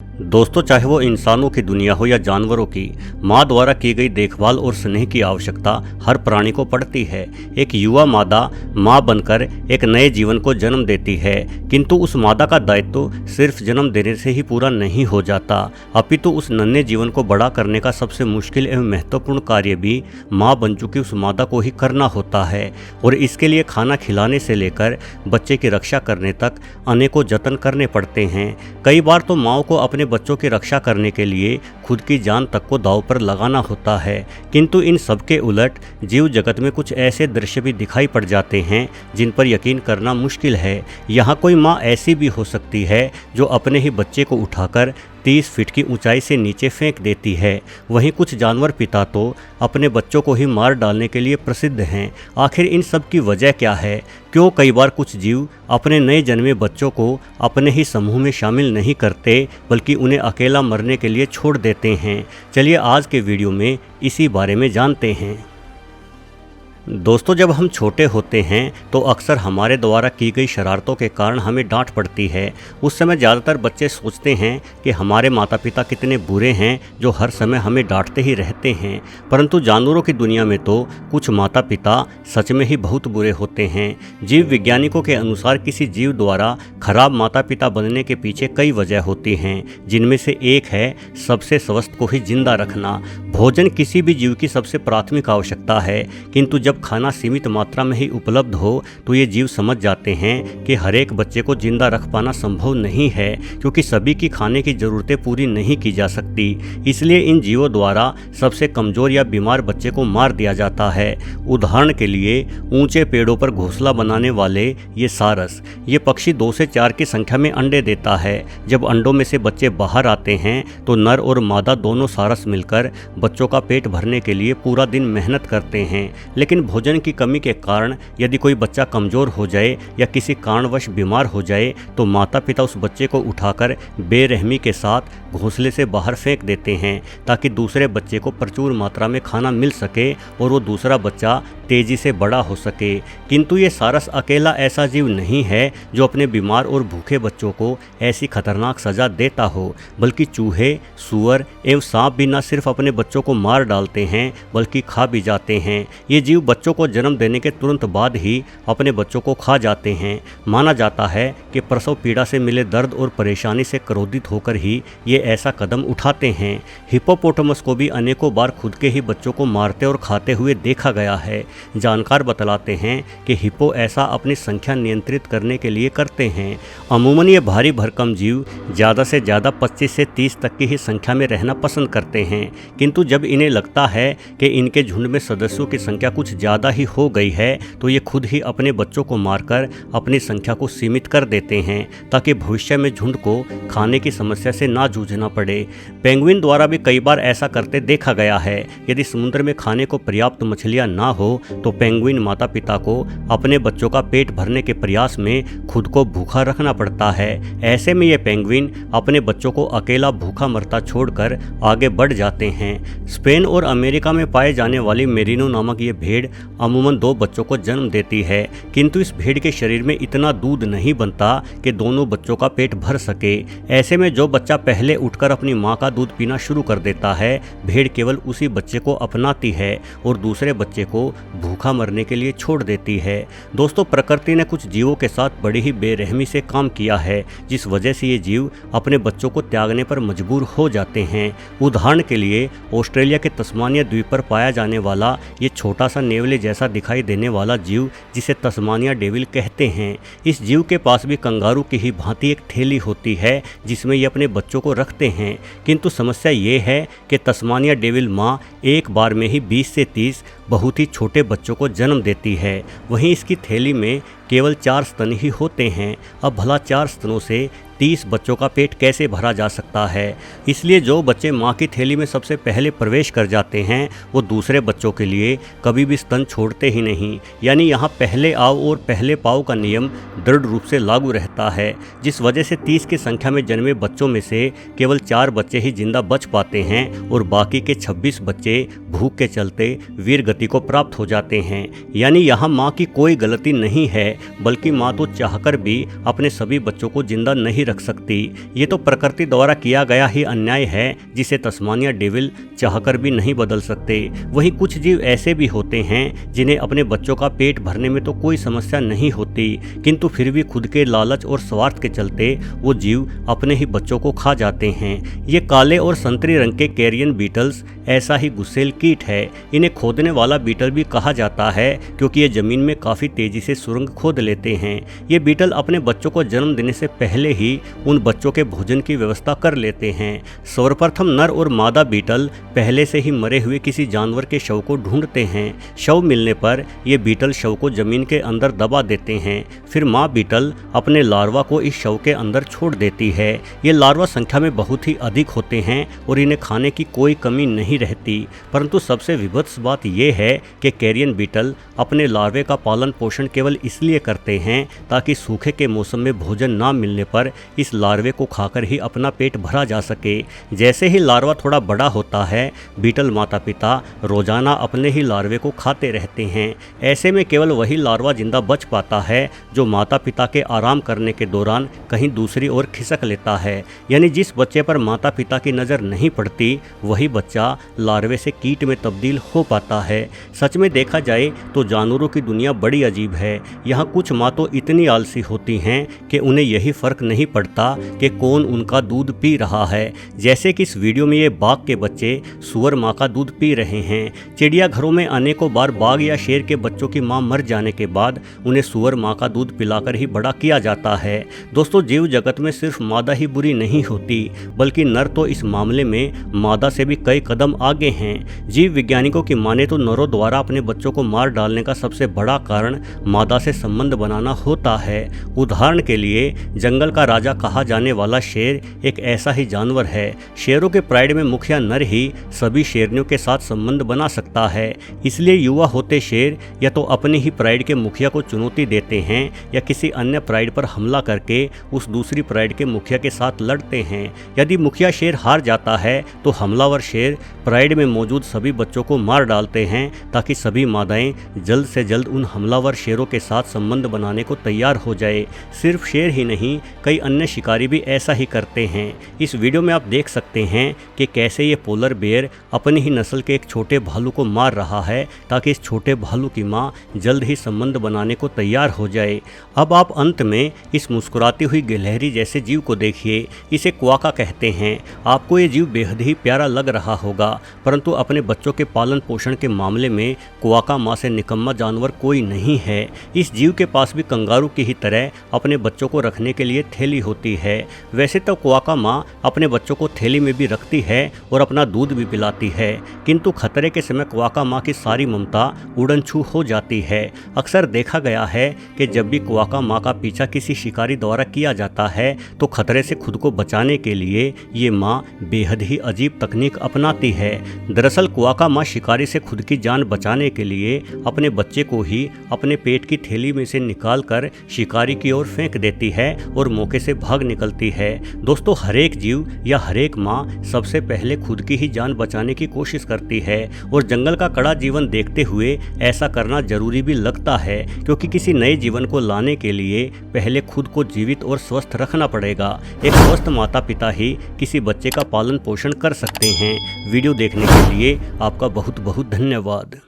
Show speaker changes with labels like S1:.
S1: दोस्तों, चाहे वो इंसानों की दुनिया हो या जानवरों की, माँ द्वारा की गई देखभाल और स्नेह की आवश्यकता हर प्राणी को पड़ती है। एक युवा मादा माँ बनकर एक नए जीवन को जन्म देती है, किंतु उस मादा का दायित्व सिर्फ जन्म देने से ही पूरा नहीं हो जाता, अपितु उस नन्हे जीवन को बड़ा करने का सबसे मुश्किल एवं महत्वपूर्ण कार्य भी माँ बन चुकी उस मादा को ही करना होता है। और इसके लिए खाना खिलाने से लेकर बच्चे की रक्षा करने तक अनेकों जतन करने पड़ते हैं। कई बार तो माँओं को अपने बच्चों की रक्षा करने के लिए खुद की जान तक को दांव पर लगाना होता है। किंतु इन सब के उलट जीव जगत में कुछ ऐसे दृश्य भी दिखाई पड़ जाते हैं जिन पर यकीन करना मुश्किल है। यहाँ कोई माँ ऐसी भी हो सकती है जो अपने ही बच्चे को उठाकर 30 फीट की ऊंचाई से नीचे फेंक देती है। वहीं कुछ जानवर पिता तो अपने बच्चों को ही मार डालने के लिए प्रसिद्ध हैं। आखिर इन सब की वजह क्या है? क्यों कई बार कुछ जीव अपने नए जन्मे बच्चों को अपने ही समूह में शामिल नहीं करते, बल्कि उन्हें अकेला मरने के लिए छोड़ देते हैं? चलिए आज के वीडियो में इसी बारे में जानते हैं। दोस्तों, जब हम छोटे होते हैं तो अक्सर हमारे द्वारा की गई शरारतों के कारण हमें डांट पड़ती है। उस समय ज़्यादातर बच्चे सोचते हैं कि हमारे माता पिता कितने बुरे हैं जो हर समय हमें डांटते ही रहते हैं। परंतु जानवरों की दुनिया में तो कुछ माता पिता सच में ही बहुत बुरे होते हैं। जीव विज्ञानिकों के अनुसार किसी जीव द्वारा खराब माता पिता बनने के पीछे कई वजह होती हैं, जिनमें से एक है सबसे स्वस्थ को ही जिंदा रखना। भोजन किसी भी जीव की सबसे प्राथमिक आवश्यकता है, किंतु जब खाना सीमित मात्रा में ही उपलब्ध हो तो ये जीव समझ जाते हैं कि हर एक बच्चे को जिंदा रख पाना संभव नहीं है, क्योंकि सभी की खाने की ज़रूरतें पूरी नहीं की जा सकती। इसलिए इन जीवों द्वारा सबसे कमज़ोर या बीमार बच्चे को मार दिया जाता है। उदाहरण के लिए ऊंचे पेड़ों पर घोंसला बनाने वाले ये सारस, ये पक्षी 2 से 4 की संख्या में अंडे देता है। जब अंडों में से बच्चे बाहर आते हैं तो नर और मादा दोनों सारस मिलकर बच्चों का पेट भरने के लिए पूरा दिन मेहनत करते हैं। लेकिन भोजन की कमी के कारण यदि कोई बच्चा कमज़ोर हो जाए या किसी कारणवश बीमार हो जाए तो माता पिता उस बच्चे को उठाकर बेरहमी के साथ घोंसले से बाहर फेंक देते हैं, ताकि दूसरे बच्चे को प्रचुर मात्रा में खाना मिल सके और वो दूसरा बच्चा तेज़ी से बड़ा हो सके। किंतु ये सारस अकेला ऐसा जीव नहीं है जो अपने बीमार और भूखे बच्चों को ऐसी खतरनाक सज़ा देता हो, बल्कि चूहे, सूअर एवं सांप भी न सिर्फ अपने बच्चों को मार डालते हैं बल्कि खा भी जाते हैं। ये जीव बच्चों को जन्म देने के तुरंत बाद ही अपने बच्चों को खा जाते हैं। माना जाता है कि प्रसव पीड़ा से मिले दर्द और परेशानी से क्रोधित होकर ही ये ऐसा कदम उठाते हैं। हिप्पोपोटामस को भी अनेकों बार खुद के ही बच्चों को मारते और खाते हुए देखा गया है। जानकार बतलाते हैं कि हिप्पो ऐसा अपनी संख्या नियंत्रित करने के लिए करते हैं। अमूमन ये भारी भरकम जीव ज़्यादा से ज़्यादा 25 से 30 तक की ही संख्या में रहना पसंद करते हैं, किंतु जब इन्हें लगता है कि इनके झुंड में सदस्यों की संख्या कुछ ज़्यादा ही हो गई है तो ये खुद ही अपने बच्चों को मारकर अपनी संख्या को सीमित कर देते हैं, ताकि भविष्य में झुंड को खाने की समस्या से ना जूझना पड़े। पेंगुइन द्वारा भी कई बार ऐसा करते देखा गया है। यदि समुद्र में खाने को पर्याप्त मछलियाँ ना हो तो पेंगुइन माता पिता को अपने बच्चों का पेट भरने के प्रयास में खुद को भूखा रखना पड़ता है। ऐसे में ये पेंगुइन अपने बच्चों को अकेला भूखा मरता छोड़कर आगे बढ़ जाते हैं। स्पेन और अमेरिका में पाए जाने वाली मेरिनो नामक ये भेड़ अमूमन 2 बच्चों को जन्म देती है, किंतु इस भेड़ के शरीर में इतना दूध नहीं बनता कि दोनों बच्चों का पेट भर सके। ऐसे में जो बच्चा पहले उठकर अपनी माँ का दूध पीना शुरू कर देता है, भेड़ केवल उसी बच्चे को अपनाती है और दूसरे बच्चे को भूखा मरने के लिए छोड़ देती है। दोस्तों, प्रकृति ने कुछ जीवों के साथ बड़ी ही बेरहमी से काम किया है, जिस वजह से ये जीव अपने बच्चों को त्यागने पर मजबूर हो जाते हैं। उदाहरण के लिए ऑस्ट्रेलिया के तस्मानिया द्वीप पर पाया जाने वाला ये छोटा सा नेवले जैसा दिखाई देने वाला जीव, जिसे तस्मानिया डेविल कहते हैं। इस जीव के पास भी कंगारू की ही भांति एक थैली होती है जिसमें ये अपने बच्चों को रखते हैं, किंतु समस्या ये है कि तस्मानिया डेविल माँ एक बार में ही 20 से 30 बहुत ही छोटे बच्चों को जन्म देती है। वहीं इसकी थैली में केवल 4 स्तन ही होते हैं। अब भला 4 स्तनों से 30 बच्चों का पेट कैसे भरा जा सकता है? इसलिए जो बच्चे माँ की थैली में सबसे पहले प्रवेश कर जाते हैं वो दूसरे बच्चों के लिए कभी भी स्तन छोड़ते ही नहीं। यानी यहाँ पहले आओ और पहले पाओ का नियम दृढ़ रूप से लागू रहता है, जिस वजह से 30 की संख्या में जन्मे बच्चों में से केवल 4 बच्चे ही जिंदा बच पाते हैं और बाकी के 26 बच्चे भूख के चलते वीर गति को प्राप्त हो जाते हैं। यानी यहाँ माँ की कोई गलती नहीं है, बल्कि माँ तो चाहकर भी अपने सभी बच्चों को जिंदा नहीं रख सकती। ये तो प्रकृति द्वारा किया गया ही अन्याय है जिसे तस्मानिया डेविल चाहकर भी नहीं बदल सकते। वहीं कुछ जीव ऐसे भी होते हैं जिन्हें अपने बच्चों का पेट भरने में तो कोई समस्या नहीं होती, किंतु फिर भी खुद के लालच और स्वार्थ के चलते वो जीव अपने ही बच्चों को खा जाते हैं। ये काले और संतरी रंग के कैरियन बीटल्स ऐसा ही गुस्सेल कीट है। इन्हें खोदने वाला बीटल भी कहा जाता है क्योंकि ये जमीन में काफी तेजी से सुरंग खोद लेते हैं। ये बीटल अपने बच्चों को जन्म देने से पहले ही उन बच्चों के भोजन की व्यवस्था कर लेते हैं। सर्वप्रथम नर और मादा बीटल पहले से ही मरे हुए किसी जानवर के शव को ढूंढते हैं। शव मिलने पर ये बीटल शव को जमीन के अंदर दबा देते हैं। फिर माँ बीटल अपने लार्वा को इस शव के अंदर छोड़ देती है। ये लार्वा संख्या में बहुत ही अधिक होते हैं और इन्हें खाने की कोई कमी नहीं रहती। परंतु सबसे विभत्स बात यह है कि कैरियन बीटल अपने लार्वे का पालन पोषण केवल इसलिए करते हैं ताकि सूखे के मौसम में भोजन ना मिलने पर इस लार्वे को खाकर ही अपना पेट भरा जा सके। जैसे ही लार्वा थोड़ा बड़ा होता है, बीटल माता पिता रोजाना अपने ही लार्वे को खाते रहते हैं। ऐसे में केवल वही लार्वा जिंदा बच पाता है जो माता पिता के आराम करने के दौरान कहीं दूसरी ओर खिसक लेता है। यानी जिस बच्चे पर माता पिता की नज़र नहीं पड़ती वही बच्चा लार्वे से कीट में तब्दील हो पाता है। सच में देखा जाए तो जानवरों की दुनिया बड़ी अजीब है। यहाँ कुछ माँ तो इतनी आलसी होती हैं कि उन्हें यही फर्क नहीं पड़ता कि कौन उनका दूध पी रहा है। जैसे कि इस वीडियो में ये बाघ के बच्चे सुअर माँ का दूध पी रहे हैं। चिड़ियाघरों में अनेकों बार बाघ या शेर के बच्चों की माँ मर जाने के बाद उन्हें सुअर माँ का दूध पिलाकर ही बड़ा किया जाता है। दोस्तों, जीव जगत में सिर्फ मादा ही बुरी नहीं होती बल्कि नर तो इस मामले में मादा से भी कई कदम आगे हैं। जीव वैज्ञानिकों की माने तो नरों द्वारा अपने बच्चों को मार डालने का सबसे बड़ा कारण मादा से संबंध बनाना होता है। उदाहरण के लिए जंगल का राजा कहा जाने वाला शेर एक ऐसा ही जानवर है। शेरों के प्राइड में मुखिया नर ही सभी शेरनियों के साथ संबंध बना सकता है। इसलिए युवा होते शेर या तो अपनी ही प्राइड के मुखिया को चुनौती देते हैं या किसी अन्य प्राइड पर हमला करके उस दूसरी प्राइड के मुखिया के साथ लड़ते हैं। यदि मुखिया शेर हार जाता है तो हमलावर शेर प्राइड में मौजूद सभी बच्चों को मार डालते हैं ताकि सभी मादाएं जल्द से जल्द उन हमलावर शेरों के साथ संबंध बनाने को तैयार हो जाए। सिर्फ शेर ही नहीं, कई अन्य शिकारी भी ऐसा ही करते हैं। इस वीडियो में आप देख सकते हैं कि कैसे ये पोलर बेयर अपनी ही नस्ल के एक छोटे भालू को मार रहा है ताकि इस छोटे भालू की माँ जल्द ही संबंध बनाने को तैयार हो जाए। अब आप अंत में इस मुस्कुराती हुई गिलहरी जैसे जीव को देखिए। इसे क्वाका कहते हैं। आपको ये जीव बेहद ही प्यारा लग रहा होगा, परंतु अपने बच्चों के पालन पोषण के मामले में क्वाका माँ से निकम्मा जानवर कोई नहीं है। इस जीव के पास भी कंगारू की ही तरह अपने बच्चों को रखने के लिए थैली होती है। वैसे तो क्वाका माँ अपने बच्चों को थैली में भी रखती है और अपना दूध भी पिलाती है, किंतु खतरे के समय क्वाका माँ की सारी ममता उड़न छू हो जाती है। अक्सर देखा गया है कि जब भी क्वाका माँ का पीछा किसी शिकारी द्वारा किया जाता है तो खतरे से खुद को बचाने के लिए ये माँ बेहद ही अजीब तकनीक अपनाती है। दरअसल क्वाका माँ शिकारी से खुद की जान बचाने के लिए अपने बच्चे को ही अपने पेट की थैली में से निकालकर शिकारी की ओर फेंक देती है और मौके से भाग निकलती है। दोस्तों, हर एक जीव या हर एक माँ सबसे पहले खुद की ही जान बचाने की कोशिश करती है और जंगल का कड़ा जीवन देखते हुए ऐसा करना जरूरी भी लगता है, क्योंकि किसी नए जीवन को लाने के लिए पहले खुद को जीवित और स्वस्थ रखना पड़ेगा। एक स्वस्थ माता पिता ही किसी बच्चे का पालन पोषण कर सकते हैं। वीडियो देखने के लिए आपका बहुत बहुत धन्यवाद।